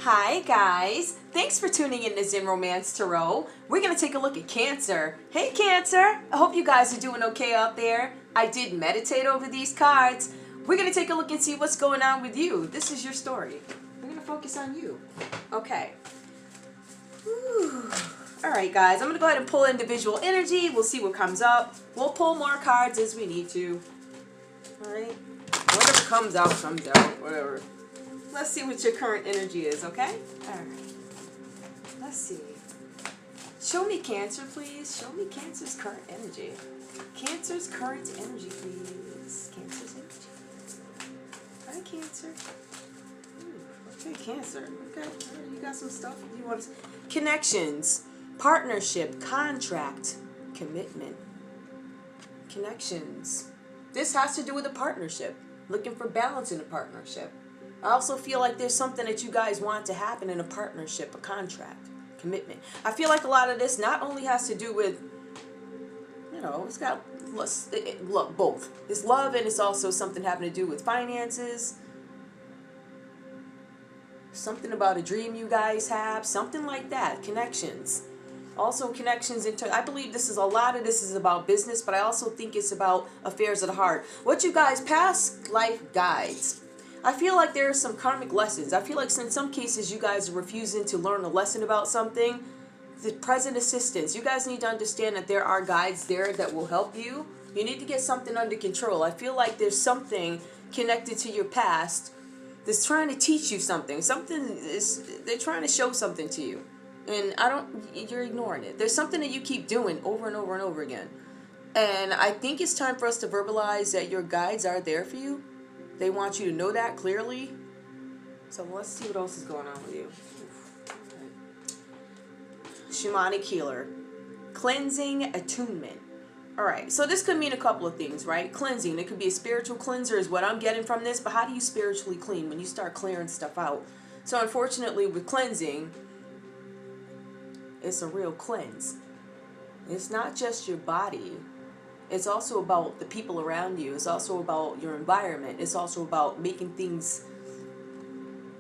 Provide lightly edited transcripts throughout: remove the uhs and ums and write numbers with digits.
Hi guys, thanks for tuning in to Zen Romance Tarot. We're going to take a look at Cancer. Hey Cancer, I hope you guys are doing okay out there. I did meditate over these cards. We're going to take a look and see what's going on with you. This is your story. We're going to focus on you. Okay. Whew. Alright guys, I'm going to go ahead and pull individual energy. We'll see what comes up. We'll pull more cards as we need to. Alright. Whatever comes out, whatever. Let's see what your current energy is, okay? Alright. Let's see. Show me Cancer, please. Show me Cancer's current energy. Cancer's current energy, please. Cancer's energy. Hi, Cancer. Ooh, okay, Cancer. Okay, you got some stuff you want to... Connections. Partnership. Contract. Commitment. Connections. This has to do with a partnership. Looking for balance in a partnership. I also feel like there's something that you guys want to happen in a partnership, a contract, commitment. I feel like a lot of this not only has to do with, it's got, look, both. It's love and it's also something having to do with finances. Something about a dream you guys have, something like that, connections. Also connections into, I believe a lot of this is about business, but I also think it's about affairs of the heart. What you guys, past life guides. I feel like there are some karmic lessons. I feel like in some cases you guys are refusing to learn a lesson about something. The present assistance. You guys need to understand that there are guides there that will help you. You need to get something under control. I feel like there's something connected to your past that's trying to teach you something. They're trying to show something to you. And you're ignoring it. There's something that you keep doing over and over and over again. And I think it's time for us to verbalize that your guides are there for you. They want you to know that clearly. So let's see what else is going on with you. Shamanic healer. Cleansing attunement. Alright, so this could mean a couple of things, right? Cleansing. It could be a spiritual cleanser is what I'm getting from this. But how do you spiritually clean when you start clearing stuff out? So unfortunately with cleansing, it's a real cleanse. It's not just your body. It's also about the people around you. It's also about your environment. It's also about making things,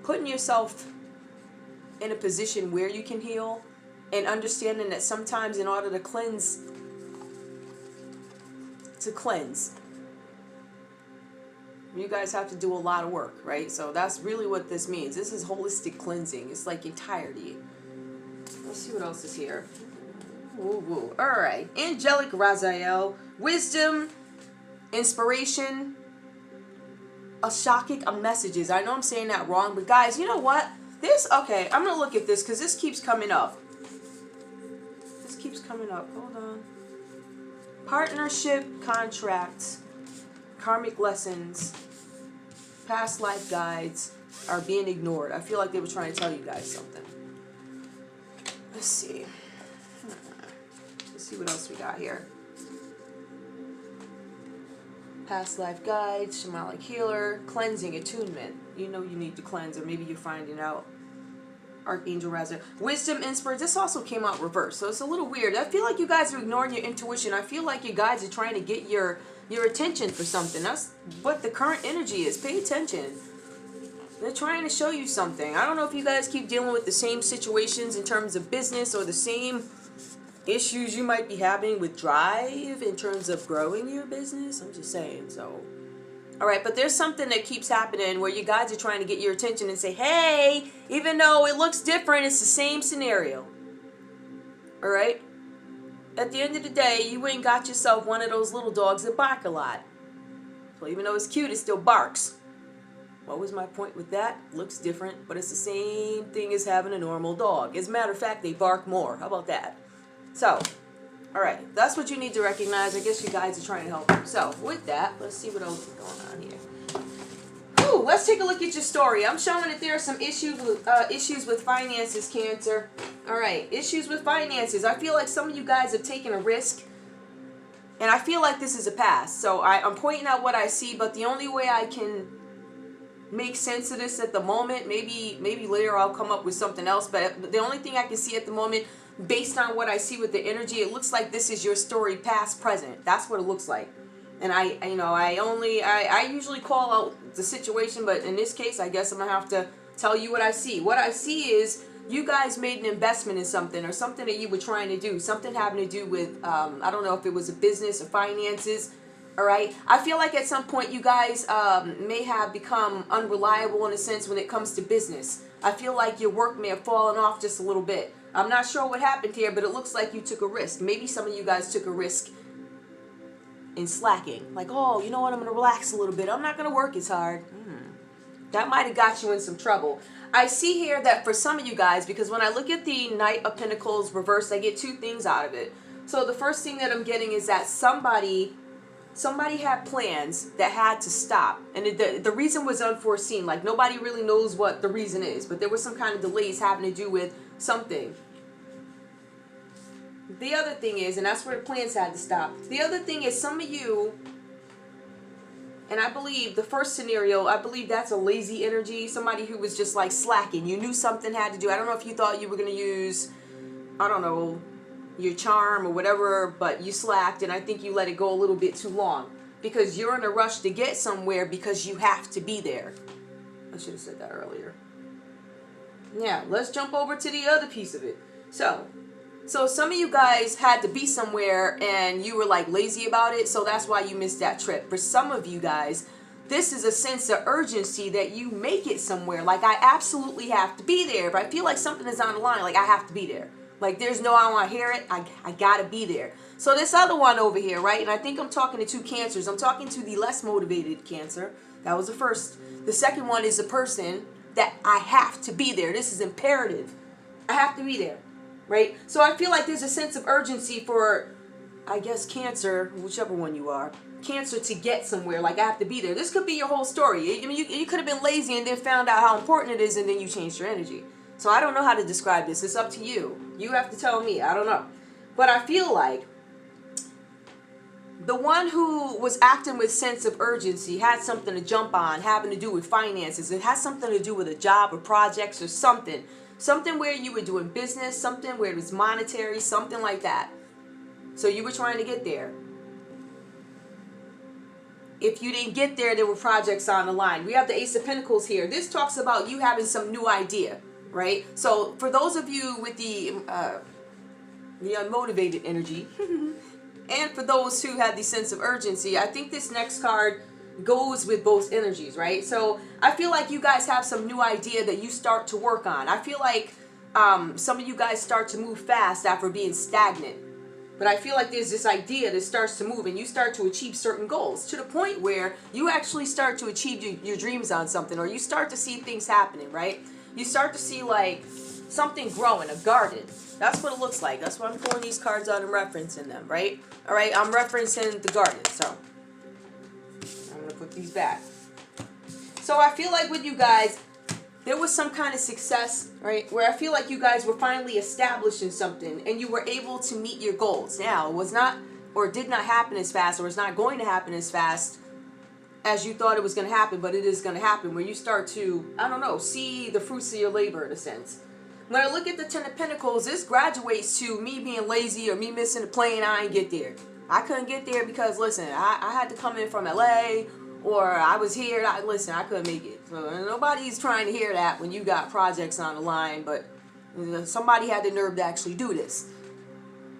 putting yourself in a position where you can heal and understanding that sometimes in order to cleanse, you guys have to do a lot of work, right? So that's really what this means. This is holistic cleansing. It's like entirety. Let's see what else is here. Woo woo. Alright. Angelic Raziel. Wisdom. Inspiration. Ashakic messages. I know I'm saying that wrong, but guys, you know what? Okay, I'm going to look at this because this keeps coming up. This keeps coming up. Hold on. Partnership, contracts, karmic lessons, past life guides are being ignored. I feel like they were trying to tell you guys something. Let's see. Let's see what else we got here. Past life guides, shamanic healer, cleansing, attunement. You know you need to cleanse, or maybe you're finding out. Archangel Raziel. Wisdom, inspiration. This also came out reversed, so it's a little weird. I feel like you guys are ignoring your intuition. I feel like you guys are trying to get your attention for something. That's what the current energy is. Pay attention. They're trying to show you something. I don't know if you guys keep dealing with the same situations in terms of business or the same issues you might be having with drive in terms of growing your business. I'm just saying, so. Alright, but there's something that keeps happening where you guys are trying to get your attention and say, hey, even though it looks different, it's the same scenario. Alright? At the end of the day, you ain't got yourself one of those little dogs that bark a lot. So even though it's cute, it still barks. What was my point with that? Looks different, but it's the same thing as having a normal dog. As a matter of fact, they bark more. How about that? So, alright, that's what you need to recognize. I guess you guys are trying to help yourself. With that, let's see what else is going on here. Ooh, let's take a look at your story. I'm showing that there are some issues with finances, Cancer. Alright, issues with finances. I feel like some of you guys have taken a risk. And I feel like this is a past. So I'm pointing out what I see, but the only way I can make sense of this at the moment, maybe later I'll come up with something else, but the only thing I can see at the moment, based on what I see with the energy, it looks like this is your story, past, present. That's what it looks like. And I usually call out the situation, but in this case, I guess I'm gonna have to Tell you what I see. What I see is you guys made an investment in something, or something that you were trying to do, something having to do with, I don't know if it was a business or finances. All right. I feel like at some point you guys may have become unreliable in a sense when it comes to business. I feel like your work may have fallen off just a little bit. I'm not sure what happened here, but it looks like you took a risk. Maybe some of you guys took a risk in slacking. Like, oh, you know what? I'm going to relax a little bit. I'm not going to work as hard. That might have got you in some trouble. I see here that for some of you guys, because when I look at the Knight of Pentacles reversed, I get two things out of it. So the first thing that I'm getting is that somebody had plans that had to stop. And the reason was unforeseen. Like, nobody really knows what the reason is. But there was some kind of delays having to do with something. The other thing is, and that's where the plans had to stop. The other thing is some of you, and I believe the first scenario, I believe that's a lazy energy. Somebody who was just like slacking. You knew something had to do. I don't know if you thought you were going to use, I don't know, your charm or whatever, but you slacked, and I think you let it go a little bit too long because you're in a rush to get somewhere because you have to be there. I should have said that earlier. Yeah, let's jump over to the other piece of it. So some of you guys had to be somewhere and you were like lazy about it, so that's why you missed that trip. For some of you guys, this is a sense of urgency that you make it somewhere. Like, I absolutely have to be there. If I feel like something is on the line, like, I have to be there. Like, there's no, I don't want to hear it. I gotta be there. So this other one over here, right? And I think I'm talking to two Cancers. I'm talking to the less motivated Cancer. That was the first. The second one is the person that I have to be there. This is imperative. I have to be there, right? So I feel like there's a sense of urgency for, I guess, Cancer, whichever one you are, Cancer, to get somewhere. Like, I have to be there. This could be your whole story. I mean, you could have been lazy and then found out how important it is, and then you changed your energy. So I don't know how to describe this. It's up to you. You have to tell me. I don't know. But I feel like the one who was acting with sense of urgency had something to jump on, having to do with finances. It has something to do with a job or projects or something. Something where you were doing business, something where it was monetary, something like that. So you were trying to get there. If you didn't get there, there were projects on the line. We have the Ace of Pentacles here. This talks about you having some new idea. Right? So for those of you with the unmotivated energy, and for those who have the sense of urgency, I think this next card goes with both energies, right? So I feel like you guys have some new idea that you start to work on. I feel like some of you guys start to move fast after being stagnant. But I feel like there's this idea that starts to move and you start to achieve certain goals to the point where you actually start to achieve your dreams on something, or you start to see things happening, right? You start to see like something growing, a garden. That's what it looks like. That's why I'm pulling these cards out and referencing them, right? All right, I'm referencing the garden. So I'm going to put these back. So I feel like with you guys, there was some kind of success, right? Where I feel like you guys were finally established in something and you were able to meet your goals. Now, it was not, or did not happen as fast, or it's not going to happen as fast as you thought it was going to happen, but it is going to happen, where you start to, I don't know, see the fruits of your labor in a sense. When I look at the Ten of Pentacles, this graduates to me being lazy or me missing the plane. I ain't get there. I couldn't get there because, listen, I had to come in from LA, or I was here. Listen, I couldn't make it. So nobody's trying to hear that when you got projects on the line, but somebody had the nerve to actually do this.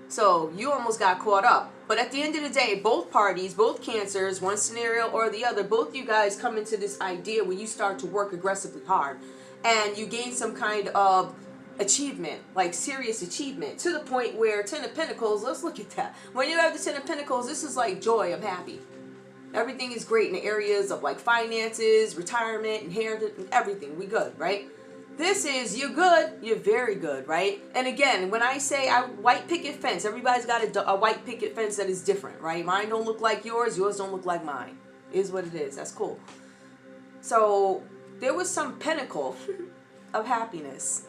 So you almost got caught up. But at the end of the day, both parties, both Cancers, one scenario or the other, both you guys come into this idea where you start to work aggressively hard. And you gain some kind of achievement, like serious achievement, to the point where Ten of Pentacles, let's look at that. When you have the Ten of Pentacles, this is like joy, I'm happy. Everything is great in the areas of like finances, retirement, inheritance, everything. We good, right? This is, you're good, you're very good, right? And again, when I say white picket fence, everybody's got a white picket fence that is different, right? Mine don't look like yours don't look like mine. Is what it is. That's cool. So there was some pinnacle of happiness,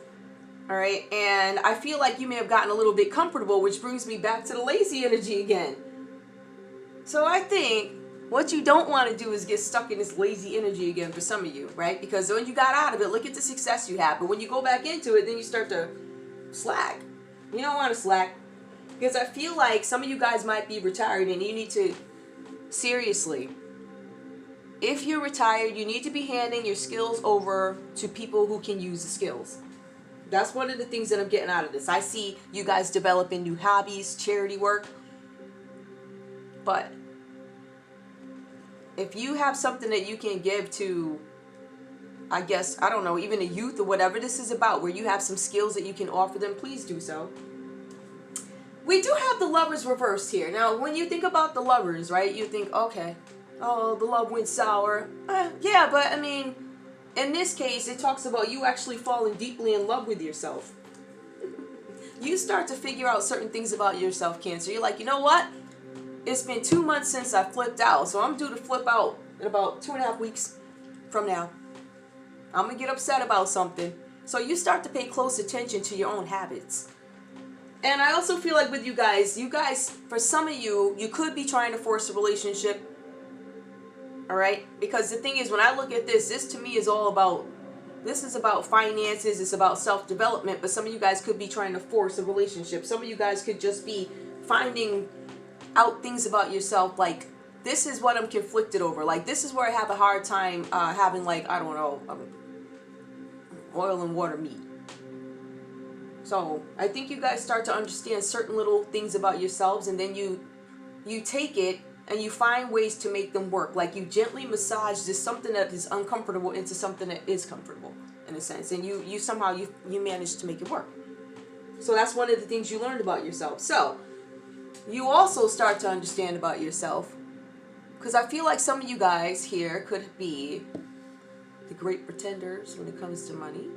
all right? And I feel like you may have gotten a little bit comfortable, which brings me back to the lazy energy again. So I think what you don't want to do is get stuck in this lazy energy again for some of you, right? Because when you got out of it, look at the success you have. But when you go back into it, then you start to slack. You don't want to slack. Because I feel like some of you guys might be retired and you need to seriously if you're retired, you need to be handing your skills over to people who can use the skills. That's one of the things that I'm getting out of this. I see you guys developing new hobbies, charity work. But if you have something that you can give to, I guess, I don't know, even a youth or whatever this is about, where you have some skills that you can offer them, please do so. We do have the Lovers reversed here. Now, when you think about the Lovers, right, you think, okay, oh, the love went sour. Yeah, but I mean, in this case, it talks about you actually falling deeply in love with yourself. You start to figure out certain things about yourself, Cancer. You're like, you know what? It's been 2 months since I flipped out, so I'm due to flip out in about 2.5 weeks from now. I'm going to get upset about something. So you start to pay close attention to your own habits. And I also feel like with you guys, for some of you, you could be trying to force a relationship. All right? Because the thing is, when I look at this to me is all about, this is about finances, it's about self-development, but some of you guys could be trying to force a relationship. Some of you guys could just be finding out things about yourself, like, this is what I'm conflicted over. Like, this is where I have a hard time having, like, I don't know, oil and water meat. So I think you guys start to understand certain little things about yourselves, and then you take it and you find ways to make them work. Like, you gently massage this something that is uncomfortable into something that is comfortable, in a sense, and you somehow you manage to make it work. So that's one of the things you learned about yourself. So you also start to understand about yourself, because I feel like some of you guys here could be the great pretenders when it comes to money.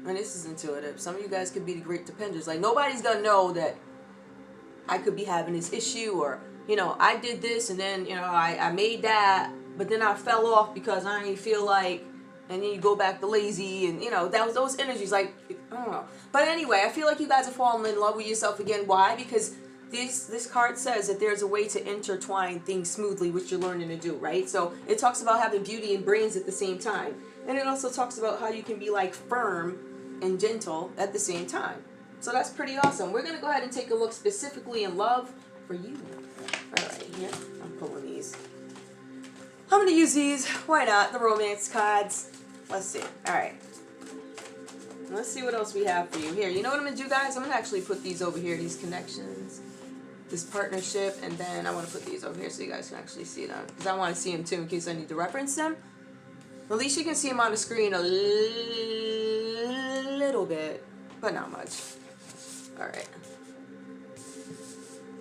And this is intuitive. Some of you guys could be the great dependers. Like, nobody's gonna know that I could be having this issue, or, you know, I did this and then, you know, I made that, but then I fell off because I didn't feel like, and then you go back to lazy, and, you know, that was those energies. Like, I don't know. But anyway, I feel like you guys are falling in love with yourself again. Why? Because this card says that there's a way to intertwine things smoothly, which you're learning to do, right? So it talks about having beauty and brains at the same time. And it also talks about how you can be, like, firm and gentle at the same time. So that's pretty awesome. We're going to go ahead and take a look specifically in love for you. Alright, here, I'm pulling these. I'm going to use these. Why not? The romance cards. Let's see. Alright. Let's see what else we have for you here. You know what I'm going to do, guys? I'm going to actually put these over here, these connections, this partnership, and then I want to put these over here so you guys can actually see them. Because I want to see them too in case I need to reference them. At least you can see them on the screen a little bit, but not much. Alright.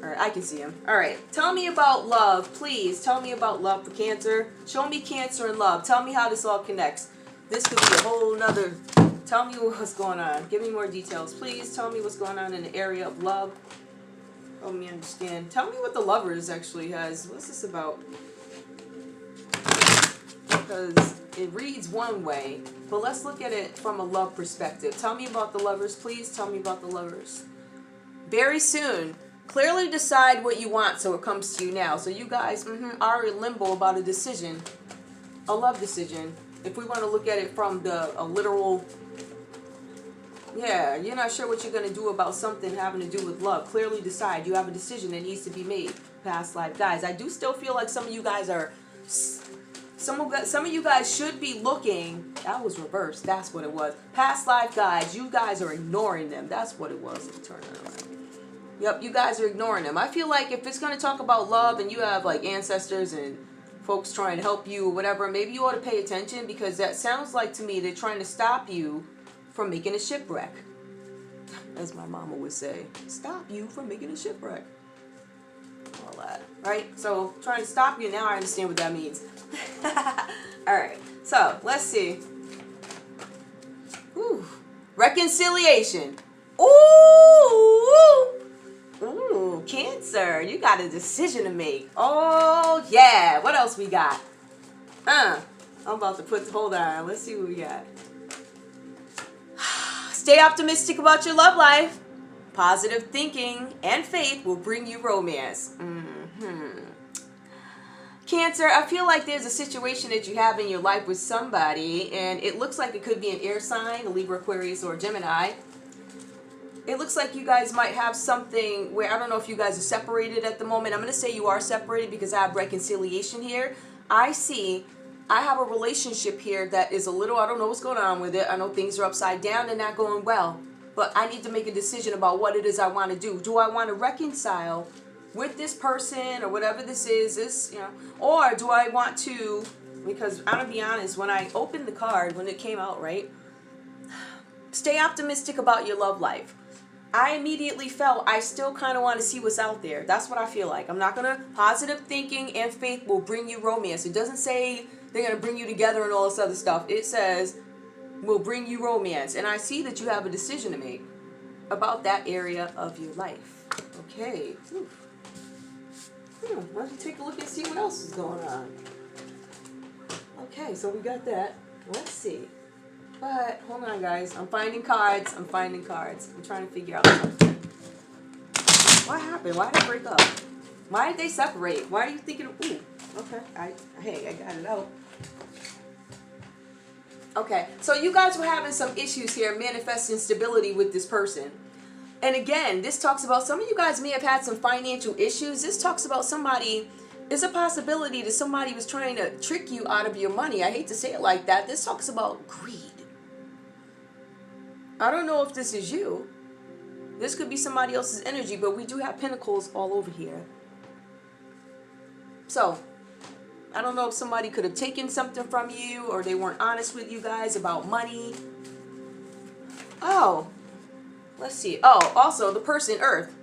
Alright, I can see them. Alright, tell me about love, please. Tell me about love for Cancer. Show me Cancer and love. Tell me how this all connects. This could be a whole nother... Tell me what's going on. Give me more details, please. Tell me what's going on in the area of love. Help me understand. Tell me what the Lovers actually has. What's this about? Because it reads one way, but let's look at it from a love perspective. Tell me about the Lovers, please. Tell me about the Lovers. Very soon. Clearly decide what you want so it comes to you now. So you guys are in limbo about a decision. A love decision. If we want to look at it from a literal... Yeah, you're not sure what you're going to do about something having to do with love. Clearly decide. You have a decision that needs to be made. Past life guys. I do still feel like some of you guys are... Some of you guys should be looking... That was reversed. That's what it was. Past life guys. You guys are ignoring them. That's what it was. Let me turn it around. Yep, you guys are ignoring them. I feel like if it's going to talk about love and you have like ancestors and folks trying to help you or whatever, maybe you ought to pay attention, because that sounds like to me they're trying to stop you from making a shipwreck. As my mama would say, stop you from making a shipwreck. All that, right? So, trying to stop you, now I understand what that means. Alright, so, let's see. Ooh. Reconciliation. Ooh! Ooh, Cancer, you got a decision to make. Oh, yeah. What else we got? I'm about to hold on. Let's see what we got. Stay optimistic about your love life. Positive thinking and faith will bring you romance. Cancer, I feel like there's a situation that you have in your life with somebody, and it looks like it could be an air sign, a Libra, Aquarius, or a Gemini. It looks like you guys might have something where, I don't know if you guys are separated at the moment. I'm going to say you are separated because I have reconciliation here. I have a relationship here that is a little, I don't know what's going on with it. I know things are upside down and not going well. But I need to make a decision about what it is I want to do. Do I want to reconcile with this person or whatever this is, or do I want to, because I'm going to be honest, when I opened the card, when it came out, right, stay optimistic about your love life. I immediately felt I still kind of want to see what's out there. That's what I feel like. I'm not going to, positive thinking and faith will bring you romance. It doesn't say they're going to bring you together and all this other stuff. It says will bring you romance. And I see that you have a decision to make about that area of your life. Okay. Let's take a look and see what else is going on. Okay, so we got that. Let's see. But, hold on guys. I'm finding cards. I'm trying to figure out something. What happened? Why did they break up? Why did they separate? Why are you thinking, ooh, okay. I got it out. Okay, so you guys were having some issues here manifesting stability with this person. And again, this talks about some of you guys may have had some financial issues. This talks about somebody, it's a possibility that somebody was trying to trick you out of your money. I hate to say it like that. This talks about greed. I don't know if this is you. This could be somebody else's energy, but we do have pentacles all over here. So, I don't know if somebody could have taken something from you or they weren't honest with you guys about money. Oh, let's see. Oh, also the person, Earth.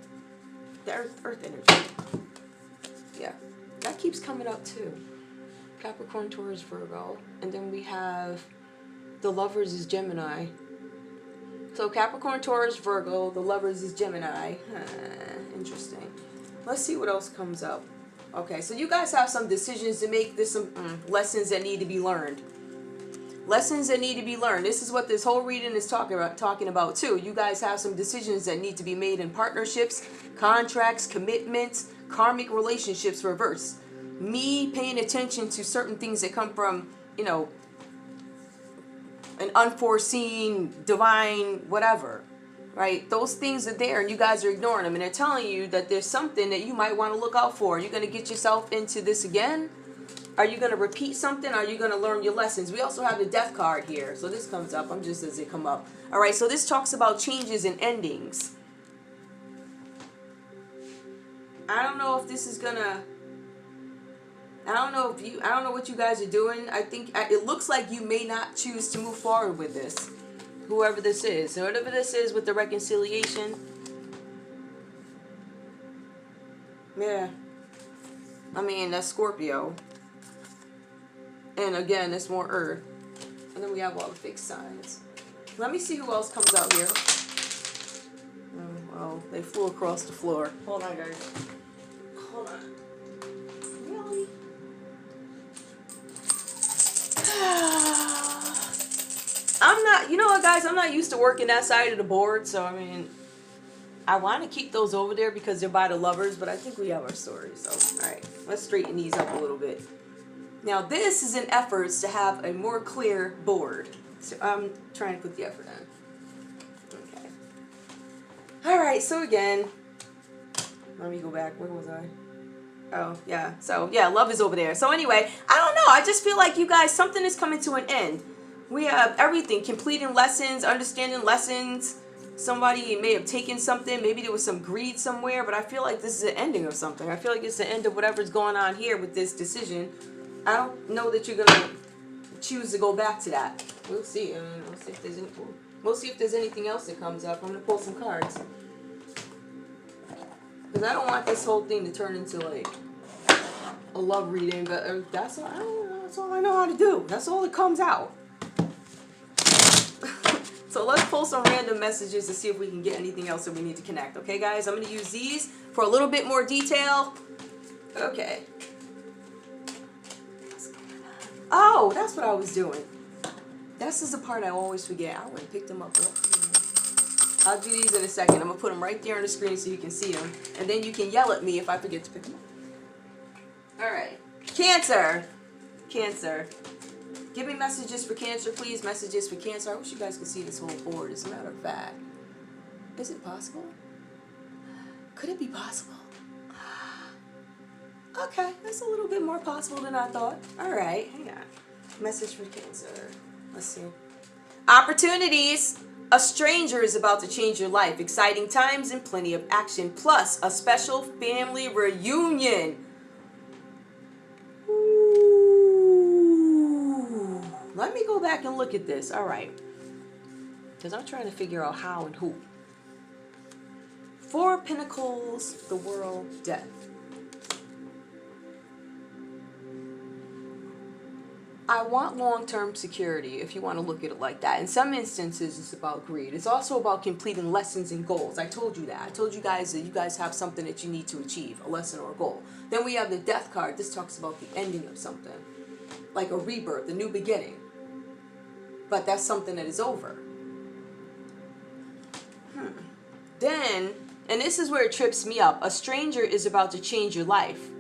The Earth energy. Yeah, that keeps coming up too. Capricorn, Taurus, Virgo. And then we have the Lovers is Gemini. So Capricorn, Taurus, Virgo. The Lovers is Gemini. Interesting. Let's see what else comes up. Okay, so you guys have some decisions to make. There's some lessons that need to be learned. Lessons that need to be learned. This is what this whole reading is talking about too. You guys have some decisions that need to be made in partnerships, contracts, commitments, karmic relationships reverse. Me paying attention to certain things that come from, an unforeseen, divine, whatever. Right? Those things are there and you guys are ignoring them. And they're telling you that there's something that you might want to look out for. Are you going to get yourself into this again? Are you going to repeat something? Are you going to learn your lessons? We also have the Death card here. So this comes up. I'm just as it come up. All right. So this talks about changes and endings. I don't know if this is going to... I don't know what you guys are doing. I think it looks like you may not choose to move forward with this. Whoever this is. So whatever this is with the reconciliation. Yeah. I mean, that's Scorpio. And again, it's more Earth. And then we have all the fixed signs. Let me see who else comes out here. Oh, well, they flew across the floor. Hold on, guys. Hold on. Really? You know what, guys? I'm not used to working that side of the board, so I mean, I want to keep those over there because they're by the Lovers, but I think we have our story. So, all right, let's straighten these up a little bit. Now, this is an effort to have a more clear board. So I'm trying to put the effort in. Okay. All right. So again, let me go back. Where was I? Oh, yeah. So, yeah, love is over there. So anyway, I don't know. I just feel like you guys, something is coming to an end. We have everything, completing lessons, understanding lessons. Somebody may have taken something. Maybe there was some greed somewhere, but I feel like this is the ending of something. I feel like it's the end of whatever's going on here with this decision. I don't know that you're going to choose to go back to that. We'll see. We'll see if there's anything else that comes up. I'm going to pull some cards. Because I don't want this whole thing to turn into like a love reading, but that's all I know how to do. That's all that comes out. So let's pull some random messages to see if we can get anything else that we need to connect. Okay, guys? I'm going to use these for a little bit more detail. Okay. Oh, that's what I was doing. This is the part I always forget. I went and picked them up. I'll do these in a second. I'm going to put them right there on the screen so you can see them. And then you can yell at me if I forget to pick them up. All right. Cancer. Cancer. Give me messages for Cancer, please. Messages for Cancer. I wish you guys could see this whole board, as a matter of fact. Is it possible? Could it be possible? Okay, that's a little bit more possible than I thought. All right, hang on. Message for Cancer. Let's see. Opportunities. A stranger is about to change your life. Exciting times and plenty of action. Plus, a special family reunion. Ooh. Let me go back and look at this. All right. Because I'm trying to figure out how and who. Four Pentacles, the World, Death. I want long-term security, if you want to look at it like that. In some instances, it's about greed. It's also about completing lessons and goals. I told you that. I told you guys that you guys have something that you need to achieve, a lesson or a goal. Then we have the Death card. This talks about the ending of something, like a rebirth, a new beginning. But that's something that is over. Then, and this is where it trips me up, a stranger is about to change your life.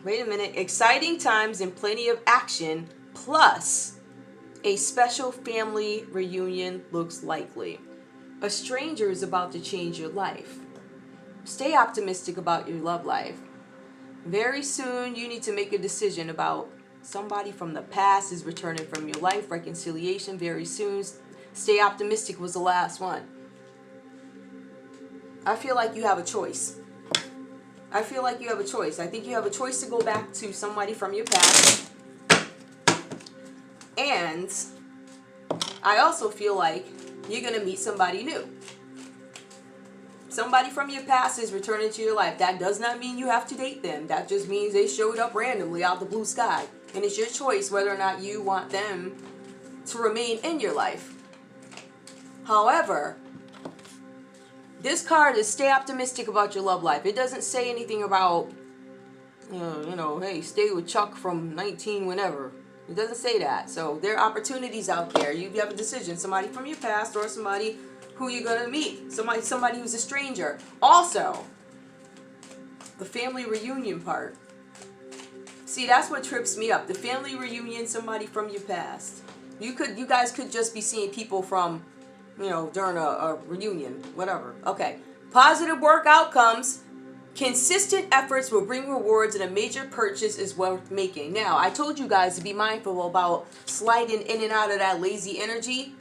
Wait a minute. Exciting times and plenty of action, plus a special family reunion looks likely. A stranger is about to change your life. Stay optimistic about your love life. Very soon, you need to make a decision about somebody from the past is returning from your life. Reconciliation very soon. Stay optimistic was the last one. I feel like you have a choice. I feel like you have a choice. I think you have a choice to go back to somebody from your past. And I also feel like you're going to meet somebody new. Somebody from your past is returning to your life. That does not mean you have to date them. That just means they showed up randomly out the blue sky. And it's your choice whether or not you want them to remain in your life. However, this card is stay optimistic about your love life. It doesn't say anything about, hey, stay with Chuck from 19 whenever. It doesn't say that. So there are opportunities out there. You have a decision. Somebody from your past or somebody who you're going to meet. Somebody who's a stranger. Also, the family reunion part. See, that's what trips me up. The family reunion, somebody from your past. You guys could just be seeing people from, during a reunion, whatever. Okay. Positive work outcomes. Consistent efforts will bring rewards, and a major purchase is worth making. Now, I told you guys to be mindful about sliding in and out of that lazy energy.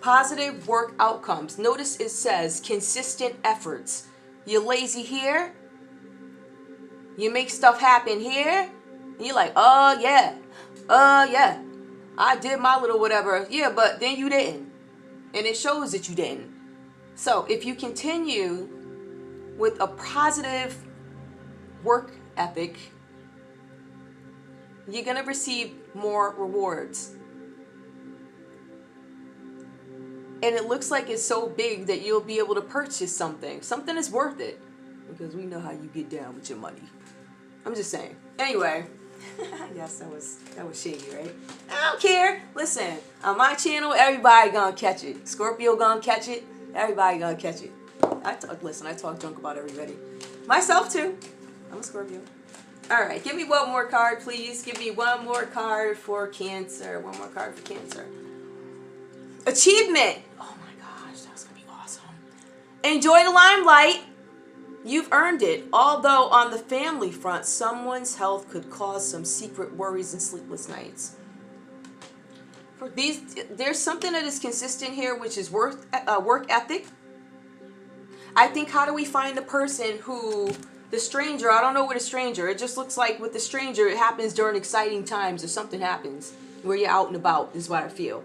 Positive work outcomes. Notice it says consistent efforts. You're lazy here. You make stuff happen here. And you're like, yeah. I did my little whatever. Yeah, but then you didn't. And it shows that you didn't. So if you continue with a positive work ethic, you're going to receive more rewards. And it looks like it's so big that you'll be able to purchase something. Something is worth it. Because we know how you get down with your money. I'm just saying. Anyway. Yes, that was shady, right? I don't care. Listen, on my channel, everybody gonna catch it. Scorpio gonna catch it. Everybody gonna catch it. I talk junk about everybody. Myself too. I'm a Scorpio. All right, give me one more card, please. Give me one more card for Cancer. One more card for Cancer. Achievement. Oh my gosh, that's gonna be awesome. Enjoy the limelight. You've earned it. Although on the family front, someone's health could cause some secret worries and sleepless nights. For these, there's something that is consistent here, which is work ethic. I think, how do we find the person who, the stranger, I don't know what a stranger, it just looks like with the stranger, it happens during exciting times or something happens where you're out and about, is what I feel.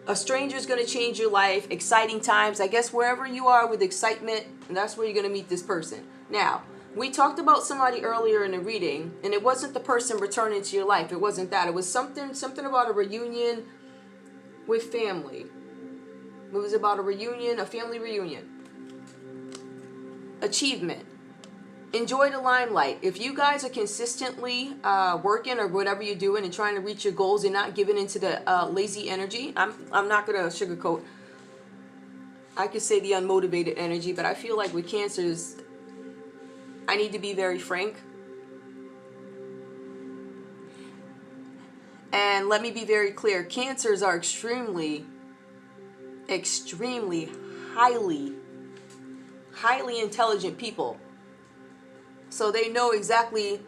A stranger is going to change your life. Exciting times. I guess wherever you are with excitement, that's where you're going to meet this person. Now, we talked about somebody earlier in the reading, and it wasn't the person returning to your life. It wasn't that. It was something about a reunion with family. It was about a reunion, a family reunion. Achievement. Enjoy the limelight. If you guys are consistently working or whatever you're doing and trying to reach your goals and not giving into the lazy energy, I'm not going to sugarcoat. I could say the unmotivated energy, but I feel like with Cancers, I need to be very frank. And let me be very clear. Cancers are extremely highly intelligent people. So they know exactly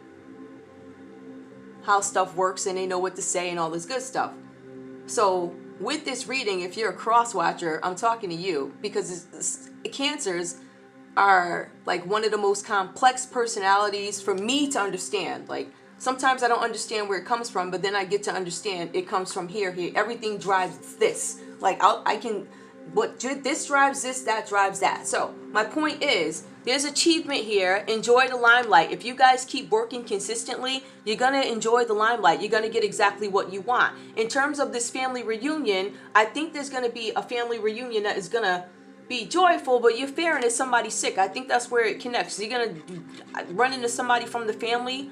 how stuff works and they know what to say and all this good stuff. So with this reading, if you're a cross watcher, I'm talking to you because Cancers are like one of the most complex personalities for me to understand. Like sometimes I don't understand where it comes from, but then I get to understand it comes from here. Everything drives this. Like I can, what this drives this, that drives that. So my point is, there's achievement here. Enjoy the limelight. If you guys keep working consistently, you're going to enjoy the limelight. You're going to get exactly what you want. In terms of this family reunion, I think there's going to be a family reunion that is going to be joyful, but you're fearing that somebody's sick. I think that's where it connects. You're going to run into somebody from the family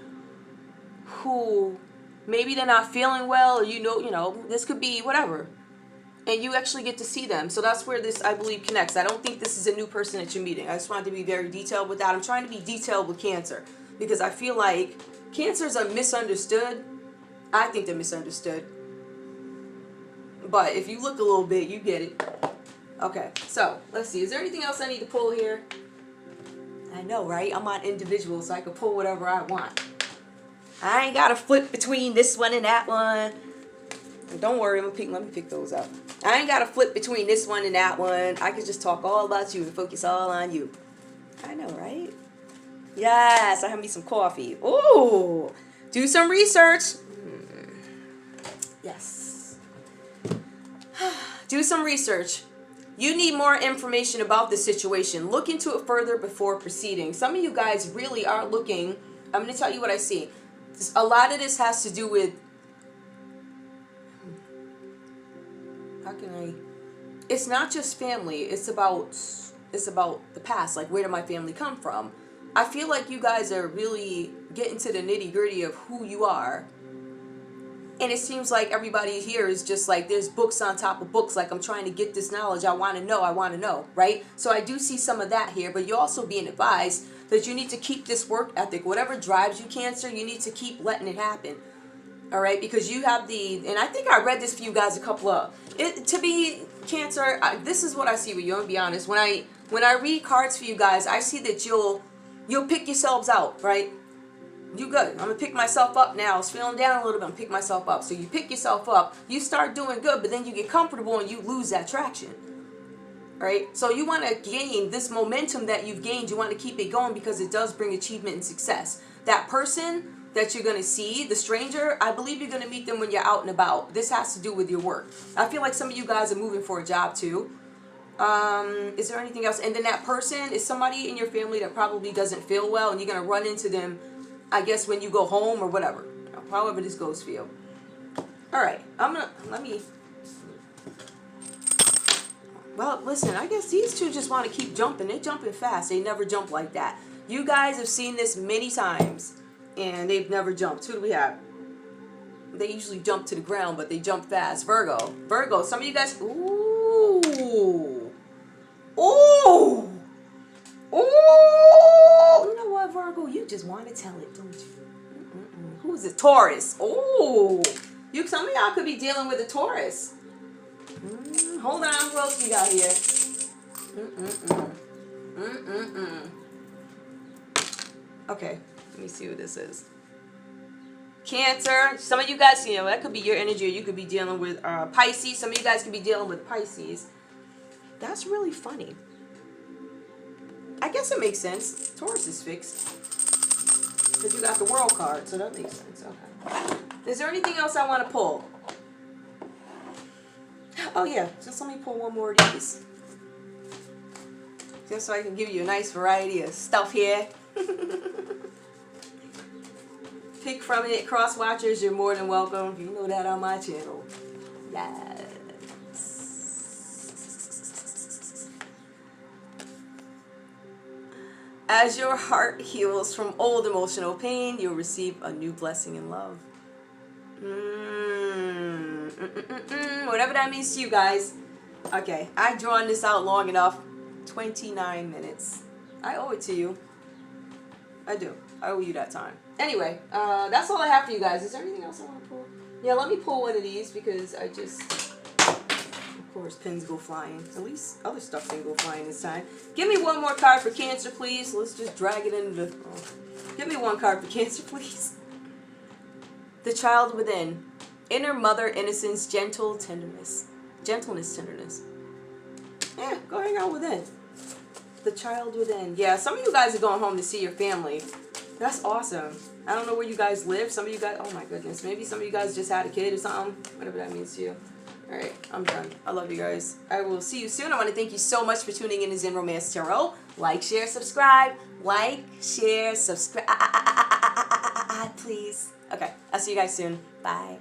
who maybe they're not feeling well, or you know, this could be whatever. And you actually get to see them. So that's where this, I believe, connects. I don't think this is a new person that you're meeting. I just wanted to be very detailed with that. I'm trying to be detailed with Cancer because I feel like Cancers are misunderstood. I think they're misunderstood. But if you look a little bit, you get it. Okay, so let's see. Is there anything else I need to pull here? I know, right? I'm on individual, so I can pull whatever I want. I ain't got to flip between this one and that one. Don't worry, let me pick those up. I ain't got to flip between this one and that one. I can just talk all about you and focus all on you. I know, right? Yes, I have me some coffee. Ooh, do some research. Yes. Do some research. You need more information about the situation. Look into it further before proceeding. Some of you guys really are looking. I'm going to tell you what I see. A lot of this has to do with, it's not just family, it's about the past. Like, where did my family come from? I feel like you guys are really getting to the nitty-gritty of who you are. And it seems like everybody here is just like, there's books on top of books. Like, I'm trying to get this knowledge. I want to know, right? So I do see some of that here, but you're also being advised that you need to keep this work ethic. Whatever drives you, Cancer, you need to keep letting it happen. All right, because you have and I think I read this for you guys a couple of, to be Cancer, this is what I see with you, I'm gonna be honest. When I read cards for you guys, I see that you'll pick yourselves out, right? You good. I'm gonna pick myself up now. I was feeling down a little bit, I'm pick myself up. So you pick yourself up, you start doing good, but then you get comfortable and you lose that traction. Right? So you want to gain this momentum that you've gained, you want to keep it going because it does bring achievement and success. That person that you're going to see, the stranger, I believe you're going to meet them when you're out and about. This has to do with your work. I feel like some of you guys are moving for a job too. Is there anything else? And then that person is somebody in your family that probably doesn't feel well, and you're going to run into them, I guess, when you go home or whatever. However this goes for you. All right. Well, listen, I guess these two just want to keep jumping. They're jumping fast. They never jump like that. You guys have seen this many times, and they've never jumped. Who do we have? They usually jump to the ground, but they jump fast. Virgo. Some of you guys... Ooh. Ooh. Ooh. You know what, Virgo? You just want to tell it, don't you? Who's it? Taurus. Ooh. Some of y'all could be dealing with a Taurus. Hold on, who else we got here? Okay, let me see what this is. Cancer. Some of you guys, that could be your energy, or you could be dealing with Pisces. Some of you guys could be dealing with Pisces. That's really funny. I guess it makes sense. Taurus is fixed. Because you got the World card, so that makes sense. Okay. Is there anything else I want to pull? Oh yeah, just let me pull one more of these. Just so I can give you a nice variety of stuff here. Pick from it. Cross watchers, you're more than welcome. You know that on my channel. Yes. As your heart heals from old emotional pain, you'll receive a new blessing in love. Whatever that means to you guys. Okay, I've drawn this out long enough. 29 minutes. I owe it to you. I do. I owe you that time. Anyway, that's all I have for you guys. Is there anything else I want to pull? Yeah, let me pull one of these because I just... course, pins go flying. At least other stuff didn't go flying this time. Give me one more card for Cancer, please. Let's just drag it into the... Oh. Give me one card for Cancer, please. The child within. Inner mother innocence, gentle tenderness. Gentleness, tenderness. Yeah, go hang out within. The child within. Yeah, some of you guys are going home to see your family. That's awesome. I don't know where you guys live. Some of you guys, oh my goodness. Maybe some of you guys just had a kid or something. Whatever that means to you. Alright, I'm done. I love you guys. I will see you soon. I want to thank you so much for tuning in to Zen Romance Tarot. Like, share, subscribe. Like, share, subscribe. Please. Okay, I'll see you guys soon. Bye.